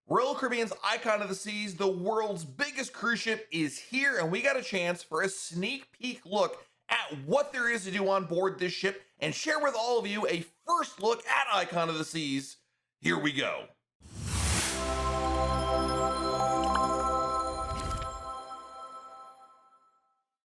Royal Caribbean's Icon of the Seas, the world's biggest cruise ship, is here, and we got a chance for a sneak peek look at what there is to do on board this ship and share with all of you a first look at Icon of the Seas. Here we go.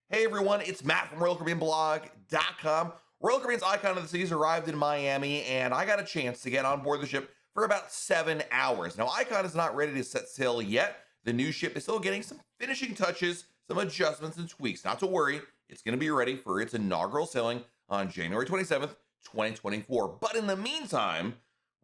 Hey everyone, it's Matt from RoyalCaribbeanBlog.com. Royal Caribbean's Icon of the Seas arrived in Miami, and I got a chance to get on board the ship for about 7 hours. Now, Icon is not ready to set sail yet. The new ship is still getting some finishing touches, some adjustments and tweaks. Not to worry, it's going to be ready for its inaugural sailing on January 27th, 2024. But in the meantime,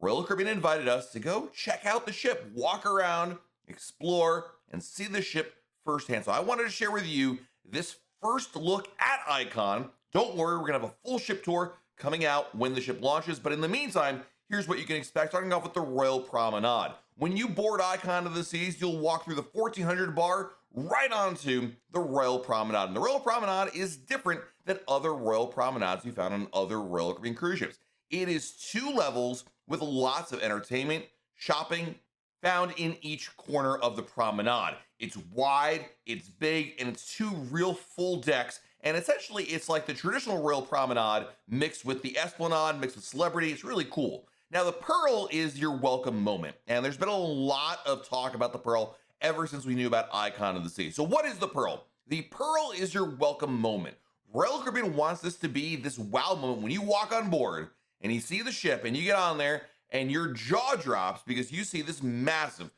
Royal Caribbean invited us to go check out the ship, walk around, explore, and see the ship firsthand. So I wanted to share with you this first look at Icon. Don't worry, we're going to have a full ship tour coming out when the ship launches. But in the meantime, here's what you can expect, starting off with the Royal Promenade. When you board Icon of the Seas, you'll walk through the 1400 bar right onto the Royal Promenade. And the Royal Promenade is different than other Royal Promenades you found on other Royal Caribbean cruise ships. It is 2 levels with lots of entertainment, shopping found in each corner of the promenade. It's wide, it's big, and it's 2 real full decks. And essentially, it's like the traditional Royal Promenade mixed with the Esplanade, mixed with celebrity. It's really cool. Now, the Pearl is your welcome moment, and there's been a lot of talk about the Pearl ever since we knew about Icon of the Sea. So what is the Pearl? The Pearl is your welcome moment. Royal Caribbean wants this to be this wow moment when you walk on board and you see the ship and you get on there and your jaw drops because you see this massive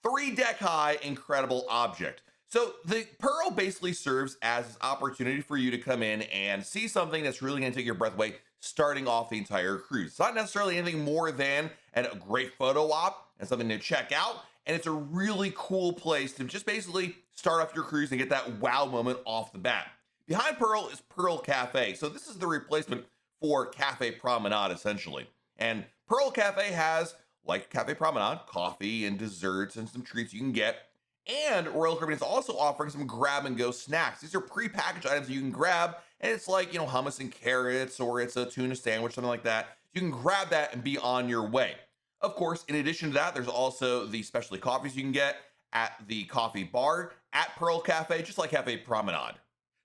3-deck high incredible object. So the Pearl basically serves as an opportunity for you to come in and see something that's really going to take your breath away, starting off the entire cruise. It's not necessarily anything more than a great photo op and something to check out. And it's a really cool place to just basically start off your cruise and get that wow moment off the bat. Behind Pearl is Pearl Cafe. So this is the replacement for Cafe Promenade, essentially. And Pearl Cafe has, like Cafe Promenade, coffee and desserts and some treats you can get. And Royal Caribbean is also offering some grab-and-go snacks. These are pre-packaged items you can grab, and it's like, hummus and carrots, or it's a tuna sandwich, something like that. You can grab that and be on your way. Of course, in addition to that, there's also the specialty coffees you can get at the coffee bar at Pearl Cafe, just like Cafe Promenade.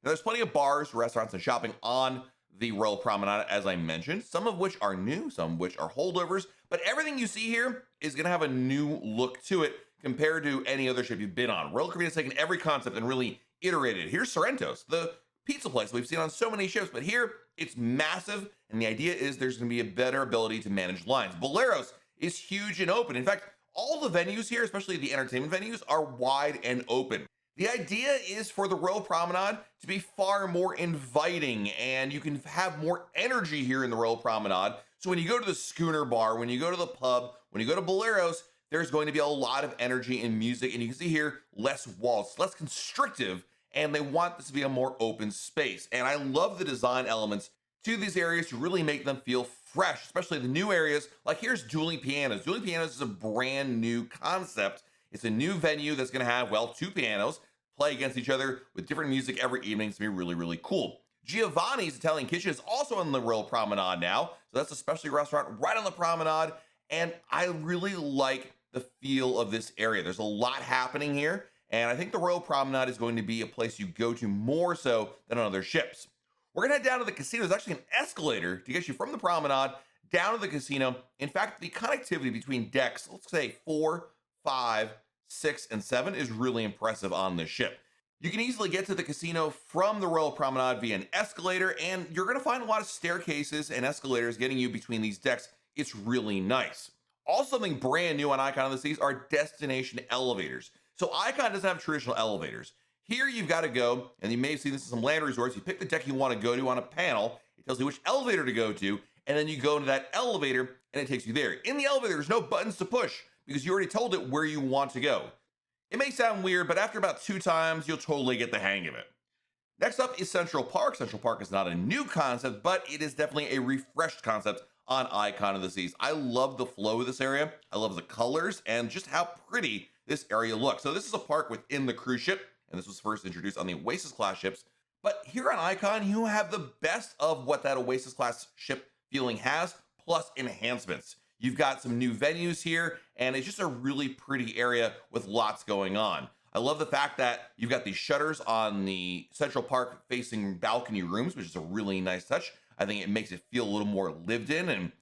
Now, there's plenty of bars, restaurants, and shopping on the Royal Promenade, as I mentioned, some of which are new, some of which are holdovers, but everything you see here is going to have a new look to it compared to any other ship you've been on. Royal Caribbean has taken every concept and really iterated it. Here's Sorrento's, the pizza place we've seen on so many ships, but here it's massive, and the idea is there's going to be a better ability to manage lines. Boleros is huge and open. In fact, all the venues here, especially the entertainment venues, are wide and open. The idea is for the Royal Promenade to be far more inviting, and you can have more energy here in the Royal Promenade. So when you go to the Schooner Bar, when you go to the pub, when you go to Boleros, there's going to be a lot of energy and music, and you can see here, less walls, less constrictive, and they want this to be a more open space. And I love the design elements to these areas to really make them feel fresh, especially the new areas. Like here's Dueling Pianos. Dueling Pianos is a brand new concept. It's a new venue that's going to have, 2 pianos play against each other with different music every evening. It's going to be really, really cool. Giovanni's Italian Kitchen is also on the Royal Promenade now. So that's a specialty restaurant right on the promenade. And I really like the feel of this area. There's a lot happening here. And I think the Royal Promenade is going to be a place you go to more so than on other ships. We're going to head down to the casino. There's actually an escalator to get you from the promenade down to the casino. In fact, the connectivity between decks, let's say 4, 5, 6, and 7 is really impressive on this ship. You can easily get to the casino from the Royal Promenade via an escalator, and you're going to find a lot of staircases and escalators getting you between these decks. It's really nice. Also, something brand new on Icon of the Seas are destination elevators. So Icon doesn't have traditional elevators. Here you've got to go, and you may have seen this in some land resorts, you pick the deck you want to go to on a panel, it tells you which elevator to go to, and then you go into that elevator, and it takes you there. In the elevator, there's no buttons to push, because you already told it where you want to go. It may sound weird, but after about 2 times, you'll totally get the hang of it. Next up is Central Park. Central Park is not a new concept, but it is definitely a refreshed concept on Icon of the Seas. I love the flow of this area. I love the colors and just how pretty this area looks. So this is a park within the cruise ship, and this was first introduced on the Oasis class ships. But here on Icon, you have the best of what that Oasis class ship feeling has, plus enhancements. You've got some new venues here, and it's just a really pretty area with lots going on. I love the fact that you've got these shutters on the Central Park facing balcony rooms, which is a really nice touch. I think it makes it feel a little more lived in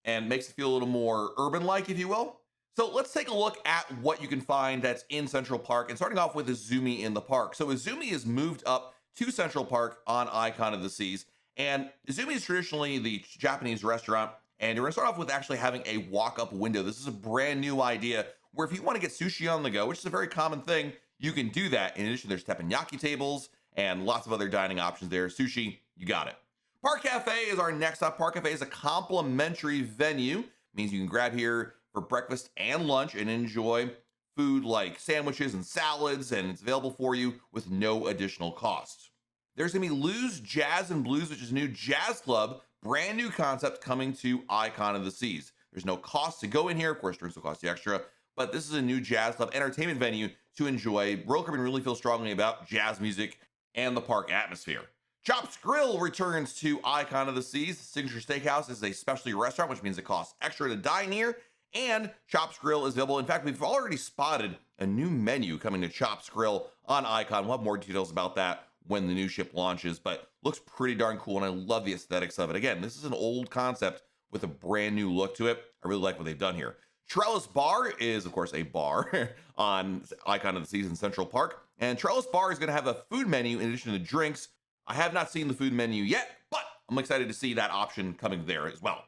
and makes it feel a little more urban like, if you will. So let's take a look at what you can find that's in Central Park, and starting off with Izumi in the park. So Izumi is moved up to Central Park on Icon of the Seas, and Izumi is traditionally the Japanese restaurant, and we're gonna start off with actually having a walk-up window. This is a brand new idea where if you want to get sushi on the go, which is a very common thing, you can do that. In addition, there's teppanyaki tables and lots of other dining options there. Sushi, you got it. Park Cafe is our next up. Park Cafe is a complimentary venue. Means you can grab here for breakfast and lunch and enjoy food like sandwiches and salads, and it's available for you with no additional cost. There's gonna be Lou's Jazz and Blues, which is a new jazz club, brand new concept coming to Icon of the Seas. There's no cost to go in here. Of course, drinks will cost you extra, but this is a new jazz club entertainment venue to enjoy. Royal Caribbean really feels strongly about jazz music and the park atmosphere. Chops Grill returns to Icon of the Seas. Signature Steakhouse is a specialty restaurant, which means it costs extra to dine here. And Chops Grill is available. In fact, we've already spotted a new menu coming to Chops Grill on Icon. We'll have more details about that when the new ship launches, but looks pretty darn cool, and I love the aesthetics of it. Again, this is an old concept with a brand new look to it. I really like what they've done here. Trellis Bar is, of course, a bar on Icon of the Seas in Central Park. And Trellis Bar is going to have a food menu in addition to drinks. I have not seen the food menu yet, but I'm excited to see that option coming there as well.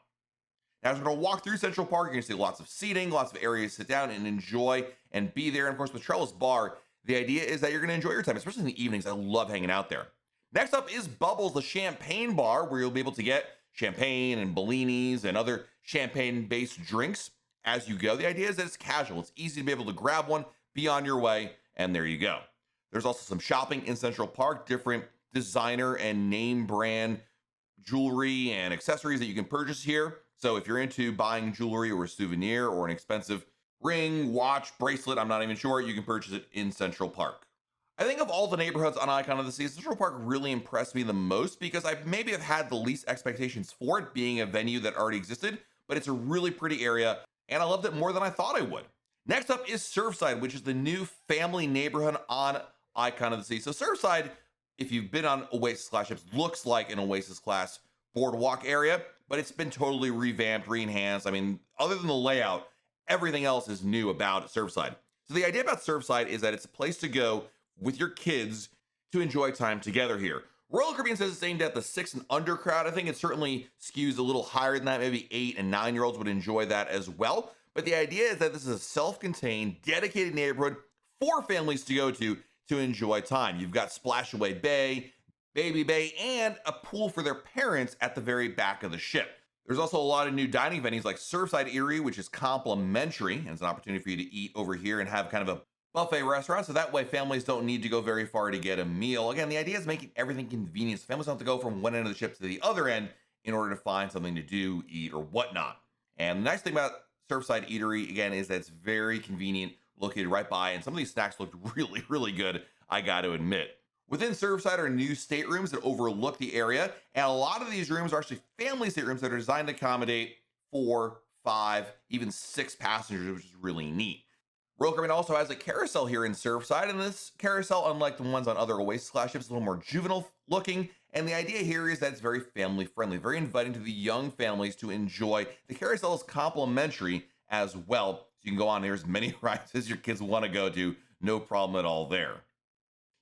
Now, as we're going to walk through Central Park, you're going to see lots of seating, lots of areas to sit down and enjoy and be there. And of course, with Trellis Bar, the idea is that you're going to enjoy your time, especially in the evenings. I love hanging out there. Next up is Bubbles, the champagne bar, where you'll be able to get champagne and Bellinis and other champagne-based drinks as you go. The idea is that it's casual. It's easy to be able to grab one, be on your way, and there you go. There's also some shopping in Central Park, different designer and name brand jewelry and accessories that you can purchase here. So if you're into buying jewelry or a souvenir or an expensive ring, watch, bracelet, I'm not even sure, you can purchase it in Central Park. I think of all the neighborhoods on Icon of the Seas, Central Park really impressed me the most because I maybe have had the least expectations for it being a venue that already existed, but it's a really pretty area and I loved it more than I thought I would. Next up is Surfside, which is the new family neighborhood on Icon of the Seas. So Surfside, if you've been on Oasis class ships, looks like an Oasis class boardwalk area, but it's been totally revamped, re-enhanced. I mean, other than the layout, everything else is new about Surfside. So the idea about Surfside is that it's a place to go with your kids to enjoy time together here. Royal Caribbean says it's aimed at the 6 and under crowd. I think it certainly skews a little higher than that. Maybe 8 and 9-year-olds would enjoy that as well. But the idea is that this is a self-contained, dedicated neighborhood for families to go to enjoy time. You've got Splashaway Bay, Baby Bay, and a pool for their parents at the very back of the ship. There's also a lot of new dining venues like Surfside Eatery, which is complimentary, and it's an opportunity for you to eat over here and have kind of a buffet restaurant, so that way families don't need to go very far to get a meal. Again, the idea is making everything convenient, so families don't have to go from one end of the ship to the other end in order to find something to do, eat, or whatnot. And the nice thing about Surfside Eatery, again, is that it's very convenient, located right by, and some of these snacks looked really, really good, I got to admit. Within Surfside are new staterooms that overlook the area, and a lot of these rooms are actually family staterooms that are designed to accommodate 4, 5, even 6 passengers, which is really neat. Royal Caribbean also has a carousel here in Surfside, and this carousel, unlike the ones on other Oasis class ships, is a little more juvenile looking, and the idea here is that it's very family friendly, very inviting to the young families to enjoy. The carousel is complimentary as well, so you can go on here as many rides as your kids want to go to, no problem at all there.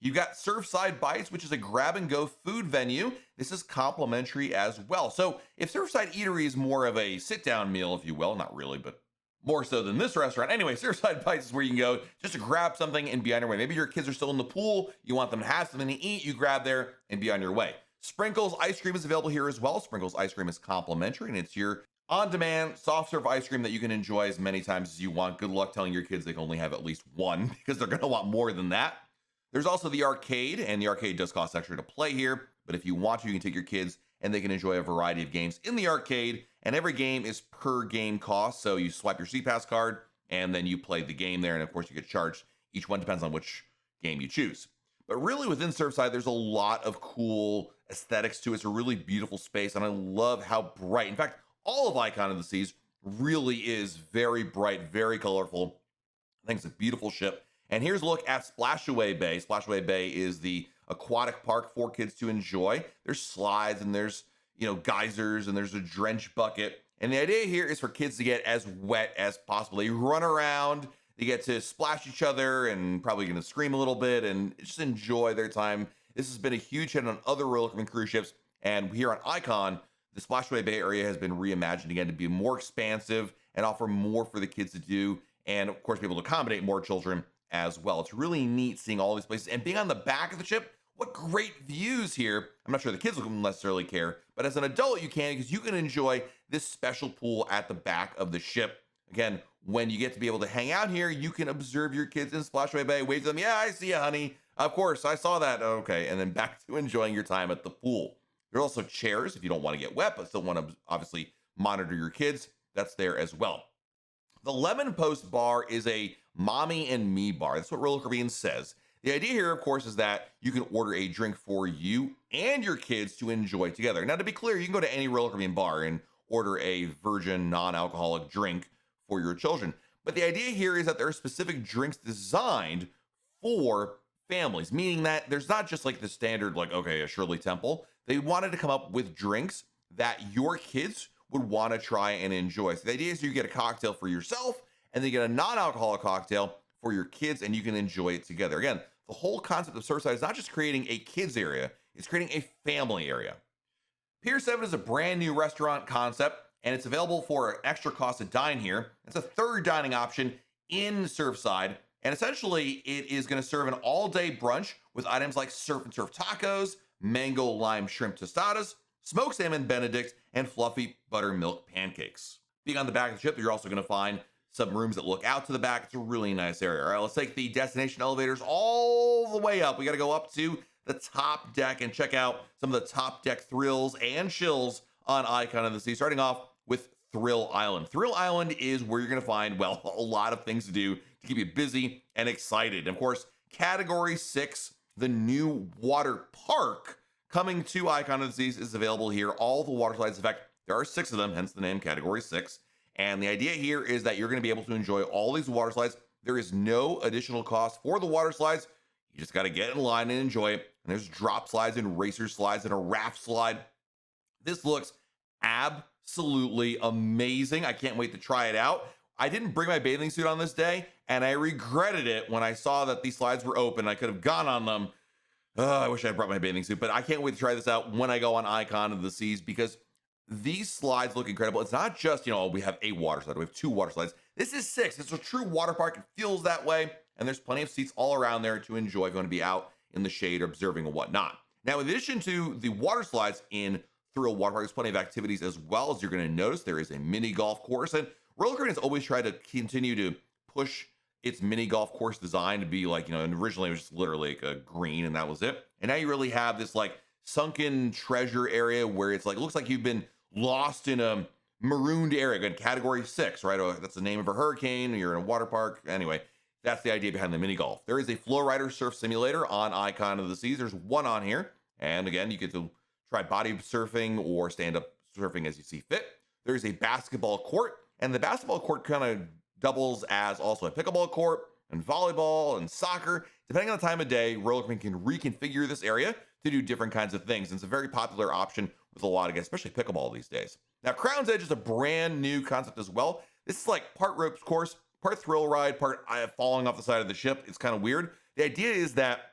You've got Surfside Bites, which is a grab-and-go food venue. This is complimentary as well. So if Surfside Eatery is more of a sit-down meal, if you will, not really, but more so than this restaurant. Anyway, Surfside Bites is where you can go just to grab something and be on your way. Maybe your kids are still in the pool, you want them to have something to eat, you grab there and be on your way. Sprinkles Ice Cream is available here as well. Sprinkles Ice Cream is complimentary, and it's your on-demand soft serve ice cream that you can enjoy as many times as you want. Good luck telling your kids they can only have at least one because they're going to want more than that. There's also the arcade, and the arcade does cost extra to play here, but if you want to, you can take your kids and they can enjoy a variety of games in the arcade, and every game is per game cost, so you swipe your SeaPass card, and then you play the game there, and of course you get charged. Each one depends on which game you choose. But really within Surfside, there's a lot of cool aesthetics to it. It's a really beautiful space, and I love how bright. In fact, all of Icon of the Seas really is very bright, very colorful. I think it's a beautiful ship. And here's a look at Splashaway Bay. Splashaway Bay is the aquatic park for kids to enjoy. There's slides and there's, geysers and there's a drench bucket. And the idea here is for kids to get as wet as possible. They run around, they get to splash each other and probably going to scream a little bit and just enjoy their time. This has been a huge hit on other Royal Caribbean cruise ships. And here on Icon, the Splashaway Bay area has been reimagined again to be more expansive and offer more for the kids to do. And of course, be able to accommodate more children as well. It's really neat seeing all these places and being on the back of the ship. What great views here. I'm not sure the kids will necessarily care, but as an adult, you can, because you can enjoy this special pool at the back of the ship. Again, when you get to be able to hang out here, you can observe your kids in Splashaway Bay, wave to them. Yeah, I see you, honey. Of course, I saw that. Okay. And then back to enjoying your time at the pool. There's also chairs if you don't want to get wet, but still want to obviously monitor your kids. That's there as well. The Lemon Post bar is a mommy and me bar. That's what Royal Caribbean says. The idea here, of course, is that you can order a drink for you and your kids to enjoy together. Now, to be clear, you can go to any Royal Caribbean bar and order a virgin non-alcoholic drink for your children. But the idea here is that there are specific drinks designed for families, meaning that there's not just like the standard, like, okay, a Shirley Temple. They wanted to come up with drinks that your kids would want to try and enjoy. So the idea is you get a cocktail for yourself and then you get a non-alcoholic cocktail for your kids and you can enjoy it together. Again, the whole concept of Surfside is not just creating a kids area, it's creating a family area. Pier 7 is a brand new restaurant concept and it's available for an extra cost to dine here. It's a third dining option in Surfside. And essentially it is going to serve an all-day brunch with items like surf and turf tacos, mango lime shrimp tostadas, smoked salmon benedict, and fluffy buttermilk pancakes. Being on the back of the ship, you're also going to find some rooms that look out to the back. It's a really nice area. All right, let's take the destination elevators all the way up. We got to go up to the top deck and check out some of the top deck thrills and chills on Icon of the Sea, starting off with Thrill Island. Thrill Island is where you're going to find, well, a lot of things to do to keep you busy and excited. And of course, Category 6, the new water park coming to Icon of the Seas, is available here. All the water slides, in fact, there are 6 of them, hence the name Category 6. And the idea here is that you're going to be able to enjoy all these water slides. There is no additional cost for the water slides. You just got to get in line and enjoy it. And there's drop slides and racer slides and a raft slide. This looks absolutely amazing. I can't wait to try it out. I didn't bring my bathing suit on this day, and I regretted it when I saw that these slides were open. I could have gone on them. I wish I had brought my bathing suit, but I can't wait to try this out when I go on Icon of the Seas because these slides look incredible. It's not just, we have a water slide. We have 2 water slides. This is 6. It's a true water park. It feels that way. And there's plenty of seats all around there to enjoy if you want to be out in the shade observing and whatnot. Now, in addition to the water slides in Thrill Water Park, there's plenty of activities as well. As you're going to notice, there is a mini golf course. And Royal Caribbean has always tried to continue to push its mini golf course design to be like, and originally it was just literally like a green and that was it. And now you really have this like sunken treasure area where it's like, it looks like you've been lost in a marooned area. Again, Category 6, right? Oh, that's the name of a hurricane. You're in a water park. Anyway, that's the idea behind the mini golf. There is a flow rider surf simulator on Icon of the Seas. There's one on here. And again, you get to try body surfing or stand up surfing as you see fit. There's a basketball court, and the basketball court kind of doubles as also a pickleball court and volleyball and soccer. Depending on the time of day, Royal Caribbean can reconfigure this area to do different kinds of things. And it's a very popular option with a lot of guys, especially pickleball these days. Now, Crown's Edge is a brand new concept as well. This is like part ropes course, part thrill ride, part falling off the side of the ship. It's kind of weird. The idea is that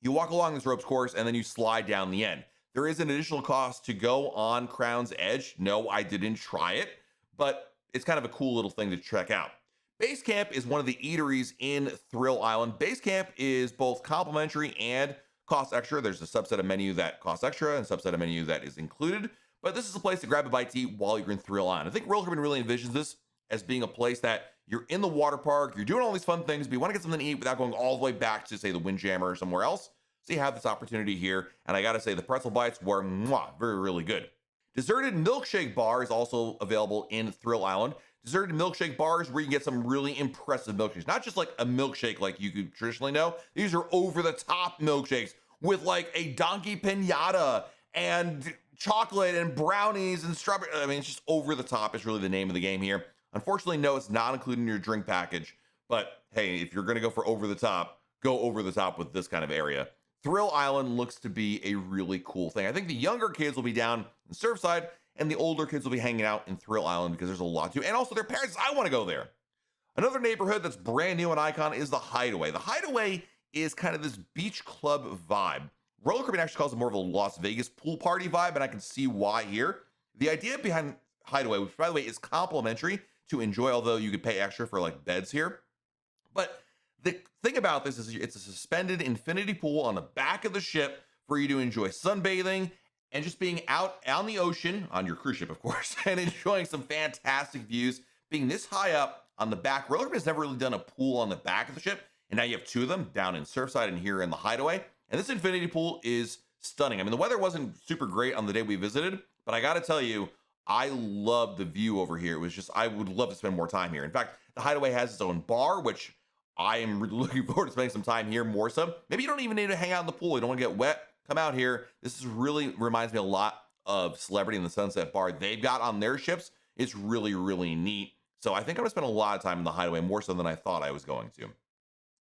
you walk along this ropes course and then you slide down the end. There is an additional cost to go on Crown's Edge. No, I didn't try it, but it's kind of a cool little thing to check out. Base Camp is one of the eateries in Thrill Island. Base Camp is both complimentary and costs extra. There's a subset of menu that costs extra and a subset of menu that is included. But this is a place to grab a bite to eat while you're in Thrill Island. I think Royal Caribbean really envisions this as being a place that you're in the water park, you're doing all these fun things, but you want to get something to eat without going all the way back to, say, the Windjammer or somewhere else. So you have this opportunity here. And I got to say, the pretzel bites were very, really good. Deserted Milkshake Bar is also available in Thrill Island. Deserted Milkshake Bars where you can get some really impressive milkshakes. Not just like a milkshake like you could traditionally know. These are over-the-top milkshakes with like a donkey pinata and chocolate and brownies and strawberry. I mean, it's just over the top is really the name of the game here. Unfortunately, no, it's not included in your drink package. But hey, if you're going to go for over the top, go over the top with this kind of area. Thrill Island looks to be a really cool thing. I think the younger kids will be down in Surfside and the older kids will be hanging out in Thrill Island because there's a lot to, and also their parents, I want to go there. Another neighborhood that's brand new on Icon is the Hideaway. The Hideaway is kind of this beach club vibe. Roller Caribbean actually calls it more of a Las Vegas pool party vibe, and I can see why here. The idea behind Hideaway, which by the way is complimentary to enjoy, although you could pay extra for like beds here. But the thing about this is it's a suspended infinity pool on the back of the ship for you to enjoy sunbathing and just being out on the ocean, on your cruise ship, of course, and enjoying some fantastic views. Being this high up on the back, Roller Caribbean's never really done a pool on the back of the ship, and now you have two of them down in Surfside and here in the Hideaway. And this infinity pool is stunning. I mean, the weather wasn't super great on the day we visited, but I got to tell you, I love the view over here. It was just, I would love to spend more time here. In fact, the Hideaway has its own bar, which I am really looking forward to spending some time here more so. Maybe you don't even need to hang out in the pool. You don't want to get wet. Come out here. This is really reminds me a lot of Celebrity in the Sunset Bar they've got on their ships. It's really, really neat. So I think I'm going to spend a lot of time in the Hideaway, more so than I thought I was going to.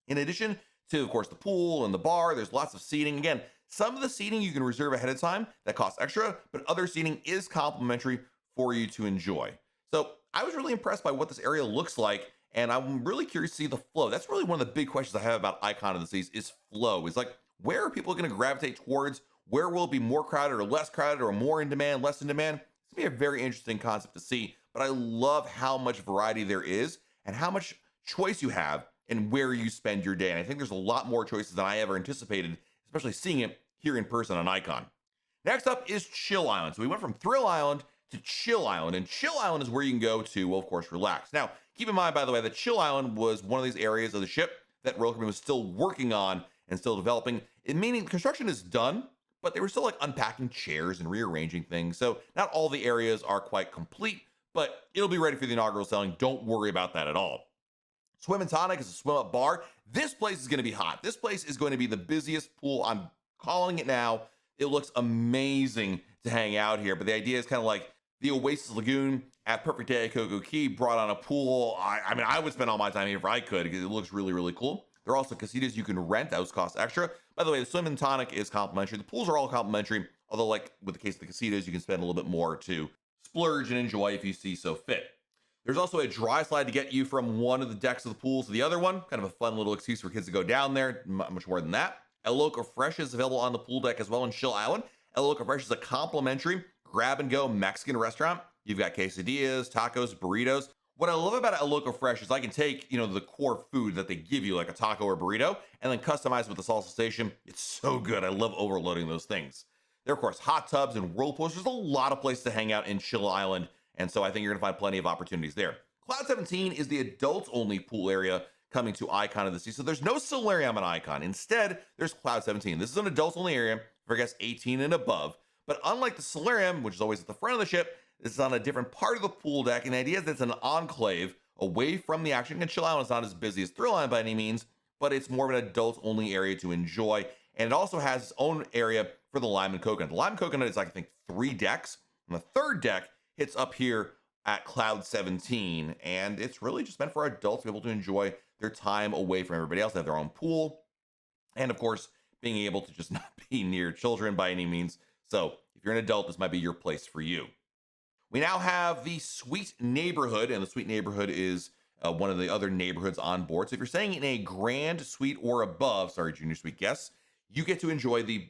In addition to, of course, the pool and the bar, there's lots of seating. Again, some of the seating you can reserve ahead of time that costs extra, but other seating is complimentary for you to enjoy. So I was really impressed by what this area looks like, and I'm really curious to see the flow. That's really one of the big questions I have about Icon of the Seas is flow. Is like, where are people going to gravitate towards? Where will it be more crowded or less crowded or more in demand, less in demand? It's going to be a very interesting concept to see, but I love how much variety there is and how much choice you have and where you spend your day. And I think there's a lot more choices than I ever anticipated, especially seeing it here in person on Icon. Next up is Chill Island. So we went from Thrill Island to Chill Island, and Chill Island is where you can go to, well, of course, relax. Now, keep in mind, by the way, that Chill Island was one of these areas of the ship that Roller Caribbean was still working on and still developing. It meaning construction is done, but they were still like unpacking chairs and rearranging things. So not all the areas are quite complete, but it'll be ready for the inaugural selling. Don't worry about that at all. Swim and Tonic is a swim up bar. This place is going to be hot. This place is going to be the busiest pool. I'm calling it now. It looks amazing to hang out here, but the idea is kind of like the Oasis Lagoon at Perfect Day at Coco Key brought on a pool. I mean, I would spend all my time here if I could because it looks really, really cool. There are also casitas you can rent. Those cost extra. By the way, the Swim and Tonic is complimentary. The pools are all complimentary, although like with the case of the casitas, you can spend a little bit more to splurge and enjoy if you see so fit. There's also a dry slide to get you from one of the decks of the pool to the other one. Kind of a fun little excuse for kids to go down there. Much more than that. El Loco Fresh is available on the pool deck as well in Chill Island. El Loco Fresh is a complimentary grab-and-go Mexican restaurant. You've got quesadillas, tacos, burritos. What I love about El Loco Fresh is I can take, the core food that they give you, like a taco or burrito, and then customize it with the salsa station. It's so good. I love overloading those things. There are, of course, hot tubs and whirlpools. There's a lot of places to hang out in Chill Island, and so I think you're going to find plenty of opportunities there. Cloud 17 is the adults-only pool area coming to Icon of the Sea. So there's no solarium on Icon. Instead, there's Cloud 17. This is an adults-only area for guests 18 and above. But unlike the solarium, which is always at the front of the ship, this is on a different part of the pool deck. And the idea is that it's an enclave away from the action. And Chill Island is not as busy as Thrill Island by any means, but it's more of an adults-only area to enjoy. And it also has its own area for the Lime and Coconut. The Lime and Coconut is, like, I think, 3 decks. And the third deck hits up here at Cloud 17. And it's really just meant for adults to be able to enjoy their time away from everybody else. They have their own pool. And, of course, being able to just not be near children by any means. So if you're an adult, this might be your place for you. We now have the Suite Neighborhood, and the Suite Neighborhood is one of the other neighborhoods on board. So if you're staying in a Grand Suite or above, Junior Suite guests, you get to enjoy the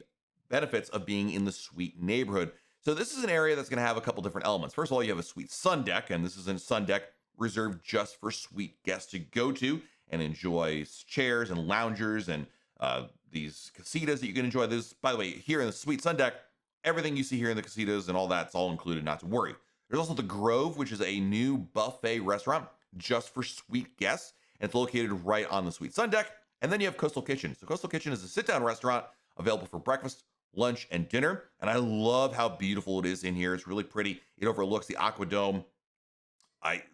benefits of being in the Suite Neighborhood. So this is an area that's going to have a couple different elements. First of all, you have a Suite Sun Deck, and this is a sun deck reserved just for Suite guests to go to and enjoy chairs and loungers and these casitas that you can enjoy. This, by the way, here in the Suite Sun Deck, everything you see here in the casitas and all that's all included, not to worry. There's also the Grove, which is a new buffet restaurant just for Suite guests, and it's located right on the Suite Sun Deck. And then you have Coastal Kitchen. So Coastal Kitchen is a sit-down restaurant available for breakfast, lunch, and dinner. And I love how beautiful it is in here. It's really pretty. It overlooks the Aquadome.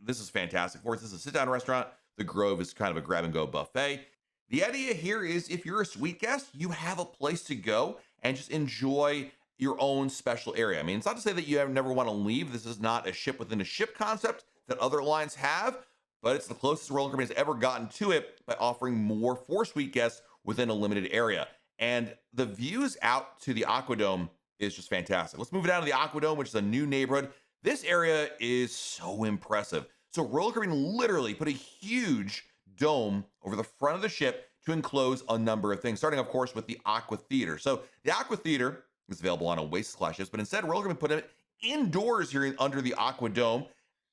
This is fantastic. Of course, this is a sit-down restaurant. The Grove is kind of a grab-and-go buffet. The idea here is if you're a Suite guest, you have a place to go and just enjoy your own special area. I mean, it's not to say that you never want to leave. This is not a ship within a ship concept that other lines have, but it's the closest Royal Caribbean has ever gotten to it by offering more 4-suite guests within a limited area. And the views out to the Aquadome is just fantastic. Let's move down to the Aquadome, which is a new neighborhood. This area is so impressive. So Royal Caribbean literally put a huge dome over the front of the ship to enclose a number of things, starting, of course, with the Aqua Theater. So the Aqua Theater is available on Oasis class ships, but instead, Royal Caribbean put it indoors here under the Aquadome.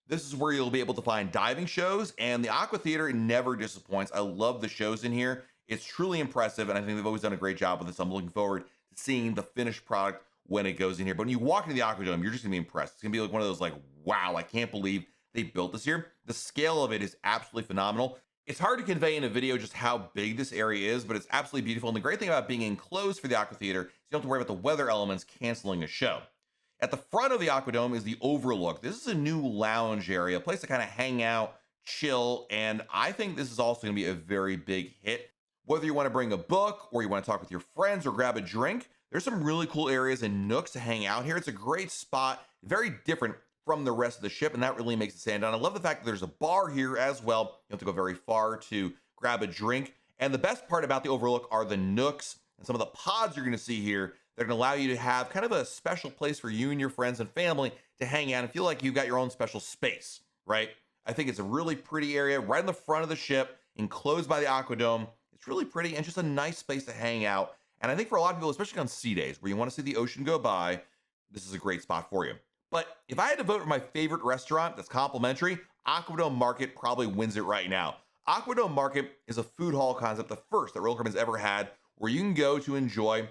This is where you'll be able to find diving shows, and the Aqua Theater never disappoints. I love the shows in here. It's truly impressive, and I think they've always done a great job with this. I'm looking forward to seeing the finished product when it goes in here. But when you walk into the Aquadome, you're just gonna be impressed. It's gonna be like one of those like, wow, I can't believe they built this here. The scale of it is absolutely phenomenal. It's hard to convey in a video just how big this area is, but it's absolutely beautiful. And the great thing about being enclosed for the Aqua Theater is you don't have to worry about the weather elements canceling a show. At the front of the Aquadome is the Overlook. This is a new lounge area, a place to kind of hang out, chill, and I think this is also gonna be a very big hit. Whether you wanna bring a book or you wanna talk with your friends or grab a drink, there's some really cool areas and nooks to hang out here. It's a great spot, very different from the rest of the ship, and that really makes it stand out. I love the fact that there's a bar here as well. You don't have to go very far to grab a drink. And the best part about the Overlook are the nooks and some of the pods you're gonna see here that are gonna allow you to have kind of a special place for you and your friends and family to hang out and feel like you've got your own special space, right? I think it's a really pretty area right in the front of the ship, enclosed by the Aquadome. It's really pretty and just a nice space to hang out. And I think for a lot of people, especially on sea days where you wanna see the ocean go by, this is a great spot for you. But if I had to vote for my favorite restaurant that's complimentary, Aquadome Market probably wins it right now. Aquadome Market is a food hall concept, the first that Royal Caribbean's ever had, where you can go to enjoy,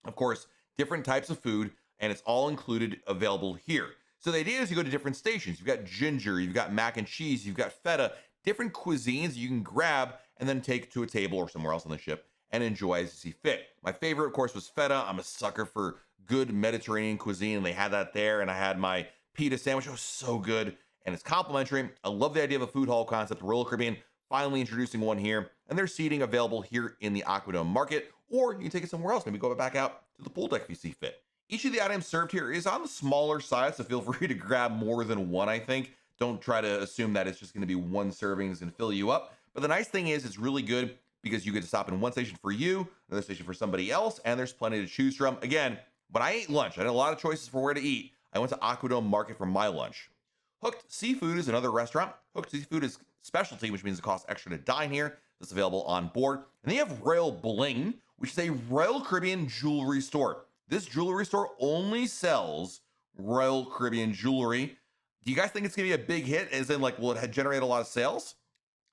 of course, different types of food, and it's all included available here. So the idea is you go to different stations. You've got ginger, you've got mac and cheese, you've got feta, different cuisines you can grab and then take to a table or somewhere else on the ship and enjoy as you see fit. My favorite, of course, was feta. I'm a sucker for good Mediterranean cuisine, and they had that there, and I had my pita sandwich. It was so good, and it's complimentary. I love the idea of a food hall concept. Royal Caribbean finally introducing one here, and there's seating available here in the Aquadome Market, or you can take it somewhere else, maybe go back out to the pool deck if you see fit. Each of the items served here is on the smaller side, so feel free to grab more than one, I think. Don't try to assume that it's just gonna be one servings and fill you up. But the nice thing is it's really good because you get to stop in one station for you, another station for somebody else, and there's plenty to choose from. Again, when I ate lunch, I had a lot of choices for where to eat. I went to Aquadome Market for my lunch. Hooked Seafood is another restaurant. Hooked Seafood is specialty, which means it costs extra to dine here. That's available on board. And they have Royal Bling, which is a Royal Caribbean jewelry store. This jewelry store only sells Royal Caribbean jewelry. Do you guys think it's gonna be a big hit? As in, like, will it generate a lot of sales?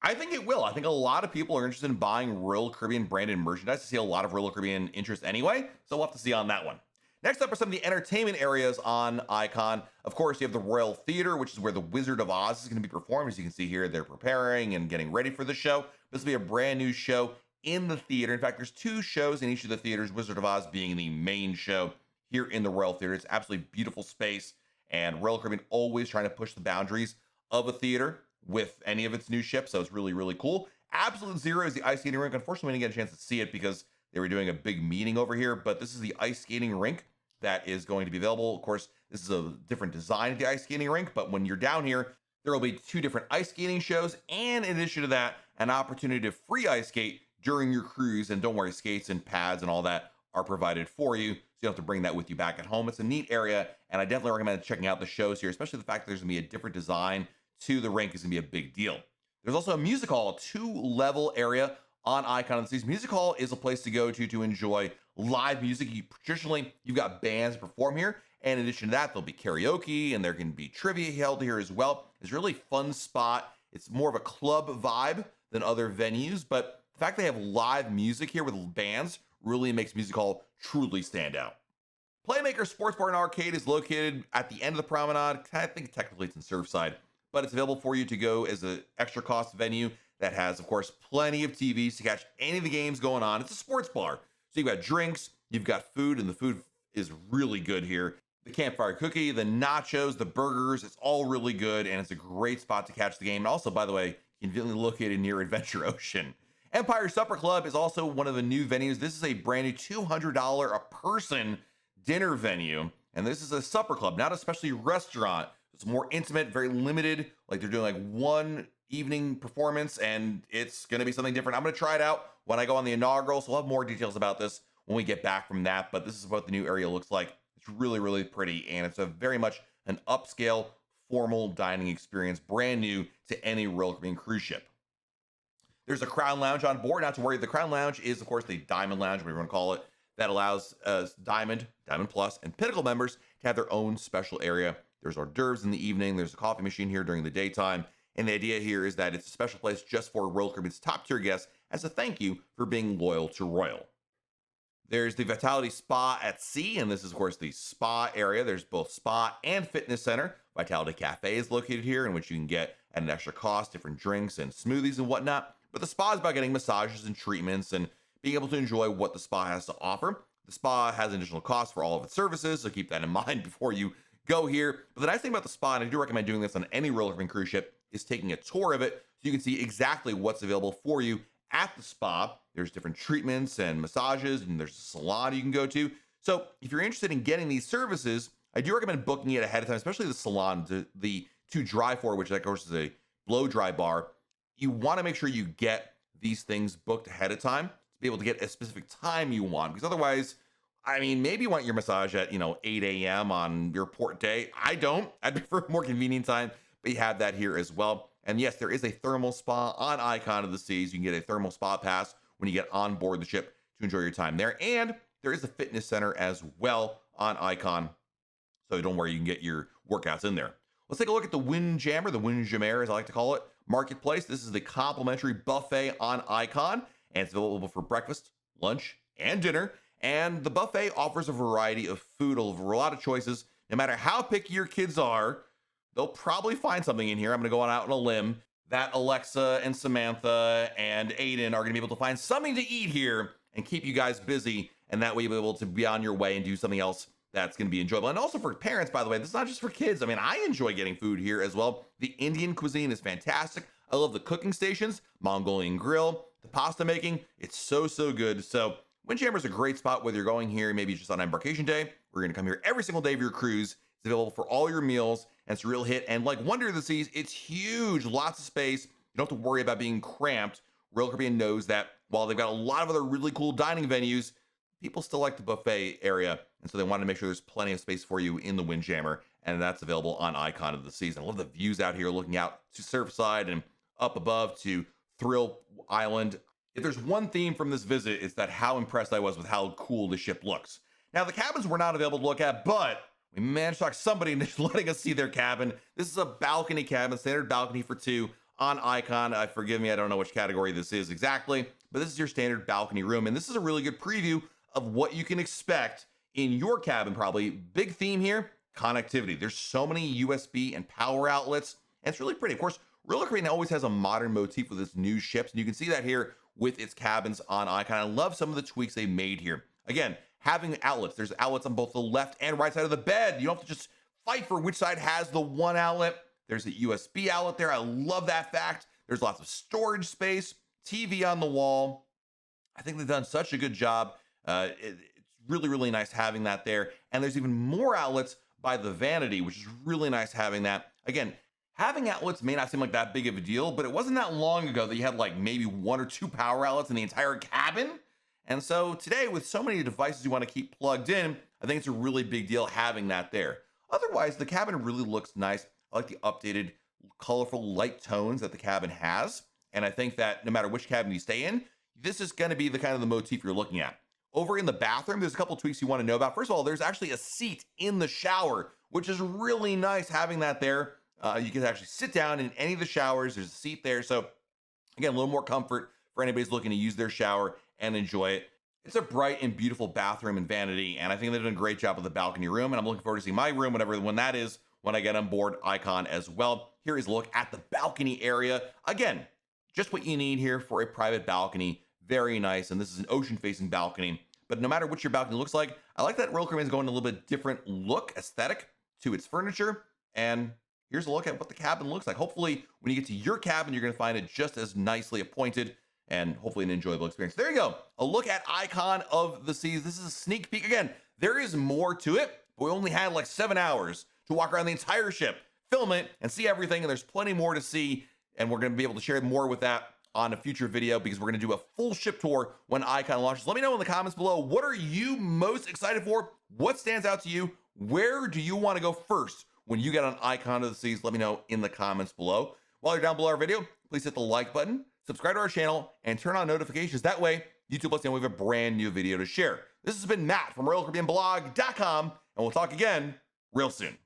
I think it will. I think a lot of people are interested in buying Royal Caribbean branded merchandise. I see a lot of Royal Caribbean interest anyway, so we'll have to see on that one. Next up are some of the entertainment areas on Icon. Of course, you have the Royal Theater, which is where the Wizard of Oz is going to be performed. As you can see here, they're preparing and getting ready for the show. This will be a brand new show in the theater. In fact, there's 2 shows in each of the theaters, Wizard of Oz being the main show here in the Royal Theater. It's absolutely beautiful space, and Royal Caribbean always trying to push the boundaries of a theater with any of its new ships, so it's really, really cool. Absolute Zero is the ice skating rink. Unfortunately, we didn't get a chance to see it because they were doing a big meeting over here, but this is the ice skating rink that is going to be available. Of course, this is a different design of the ice skating rink, but when you're down here, there will be 2 different ice skating shows, and in addition to that, an opportunity to free ice skate during your cruise. And don't worry, skates and pads and all that are provided for you, so you don't have to bring that with you back at home. It's a neat area, and I definitely recommend checking out the shows here, especially the fact that there's gonna be a different design to the rink is gonna be a big deal. There's also a music hall, 2-level area on Icon of the Seas. Music hall is a place to go to enjoy live music. Traditionally, you've got bands perform here, and in addition to that, there'll be karaoke, and there can be trivia held here as well. It's a really fun spot. It's more of a club vibe than other venues, but the fact they have live music here with bands really makes Music Hall truly stand out. Playmaker Sports Bar and Arcade is located at the end of the promenade. I think technically it's in Surfside, but it's available for you to go as an extra cost venue that has, of course, plenty of TVs to catch any of the games going on. It's a sports bar. So you've got drinks, you've got food, and the food is really good here. The campfire cookie, the nachos, the burgers, it's all really good, and it's a great spot to catch the game. And also, by the way, conveniently located near Adventure Ocean. Empire Supper Club is also one of the new venues. This is a brand new $200 a person dinner venue. And this is a supper club, not especially restaurant. It's more intimate, very limited. Like they're doing like one evening performance, and it's going to be something different. I'm going to try it out when I go on the inaugural. So we'll have more details about this when we get back from that. But this is what the new area looks like. It's really, really pretty. And it's a very much an upscale, formal dining experience, brand new to any Royal Caribbean cruise ship. There's a Crown Lounge on board. Not to worry, the Crown Lounge is, of course, the Diamond Lounge, whatever you want to call it, that allows Diamond Plus, and Pinnacle members to have their own special area. There's hors d'oeuvres in the evening. There's a coffee machine here during the daytime. And the idea here is that it's a special place just for Royal Caribbean's top tier guests as a thank you for being loyal to Royal. There's the Vitality Spa at Sea, and this is, of course, the spa area. There's both spa and fitness center. Vitality Cafe is located here, in which you can get at an extra cost different drinks and smoothies and whatnot. But the spa is about getting massages and treatments and being able to enjoy what the spa has to offer. The spa has additional costs for all of its services, so keep that in mind before you go here. But the nice thing about the spa, and I do recommend doing this on any Royal Caribbean cruise ship, is taking a tour of it so you can see exactly what's available for you at the spa. There's different treatments and massages, and there's a salon you can go to. So if you're interested in getting these services, I do recommend booking it ahead of time, especially the salon, the to dry for, which of course is a blow dry bar. You want to make sure you get these things booked ahead of time to be able to get a specific time you want, because otherwise, I mean, maybe you want your massage at, 8 a.m. on your port day. I don't. I'd prefer a more convenient time, but you have that here as well. And yes, there is a thermal spa on Icon of the Seas. You can get a thermal spa pass when you get on board the ship to enjoy your time there. And there is a fitness center as well on Icon. So don't worry, you can get your workouts in there. Let's take a look at the Windjammer, the Windjammer, as I like to call it, Marketplace. This is the complimentary buffet on Icon, and it's available for breakfast, lunch, and dinner. And the buffet offers a variety of food, a lot of choices. No matter how picky your kids are, they'll probably find something in here. I'm going to go out on a limb that Alexa and Samantha and Aiden are going to be able to find something to eat here and keep you guys busy. And that way you'll be able to be on your way and do something else that's going to be enjoyable. And also for parents, by the way, this is not just for kids. I mean, I enjoy getting food here as well. The Indian cuisine is fantastic. I love the cooking stations, Mongolian grill, the pasta making. It's so, so good. So Windjammer is a great spot, whether you're going here, maybe just on embarkation day. We're going to come here every single day of your cruise. It's available for all your meals, and it's a real hit. And like Wonder of the Seas, it's huge, lots of space. You don't have to worry about being cramped. Royal Caribbean knows that while they've got a lot of other really cool dining venues, people still like the buffet area. And so they wanted to make sure there's plenty of space for you in the Windjammer, and that's available on Icon of the Seas. I love the views out here looking out to Surfside and up above to Thrill Island. If there's one theme from this visit, it's that how impressed I was with how cool the ship looks. Now, the cabins were not available to look at, but we managed to talk somebody into letting us see their cabin. This is a balcony cabin, standard balcony for two on Icon. Forgive me, I don't know which category this is exactly, but this is your standard balcony room. And this is a really good preview of what you can expect in your cabin, probably. Big theme here, connectivity. There's so many USB and power outlets, and it's really pretty. Of course, Royal Caribbean always has a modern motif with its new ships, and you can see that here with its cabins on Icon. I love some of the tweaks they made here. Again, having outlets. There's outlets on both the left and right side of the bed. You don't have to just fight for which side has the one outlet. There's a USB outlet there. I love that fact. There's lots of storage space, TV on the wall. I think they've done such a good job. It's really, really nice having that there. And there's even more outlets by the vanity, which is really nice having that. Again, having outlets may not seem like that big of a deal, but it wasn't that long ago that you had like maybe one or two power outlets in the entire cabin. And so today, with so many devices you want to keep plugged in, I think it's a really big deal having that there. Otherwise, the cabin really looks nice. I like the updated, colorful light tones that the cabin has. And I think that no matter which cabin you stay in, this is going to be the kind of the motif you're looking at. Over in the bathroom, there's a couple tweaks you want to know about. First of all, there's actually a seat in the shower, which is really nice having that there. You can actually sit down in any of the showers. There's a seat there. So again, a little more comfort for anybody who's looking to use their shower and enjoy it. It's a bright and beautiful bathroom and vanity, and I think they've done a great job with the balcony room, and I'm looking forward to seeing my room, when that is, when I get on board Icon as well. Here is a look at the balcony area. Again, just what you need here for a private balcony. Very nice, and this is an ocean-facing balcony. But no matter what your balcony looks like, I like that Royal Caribbean is going a little bit different look, aesthetic to its furniture. And here's a look at what the cabin looks like. Hopefully, when you get to your cabin, you're going to find it just as nicely appointed and hopefully an enjoyable experience. There you go. A look at Icon of the Seas. This is a sneak peek. Again, there is more to it, but we only had like 7 hours to walk around the entire ship, film it, and see everything. And there's plenty more to see. And we're going to be able to share more with that on a future video because we're going to do a full ship tour when Icon launches. Let me know in the comments below, what are you most excited for? What stands out to you? Where do you want to go first when you get on Icon of the Seas? Let me know in the comments below. While you're down below our video, please hit the like button, subscribe to our channel, and turn on notifications. That way, YouTube lets you know we have a brand new video to share. This has been Matt from RoyalCaribbeanBlog.com, and we'll talk again real soon.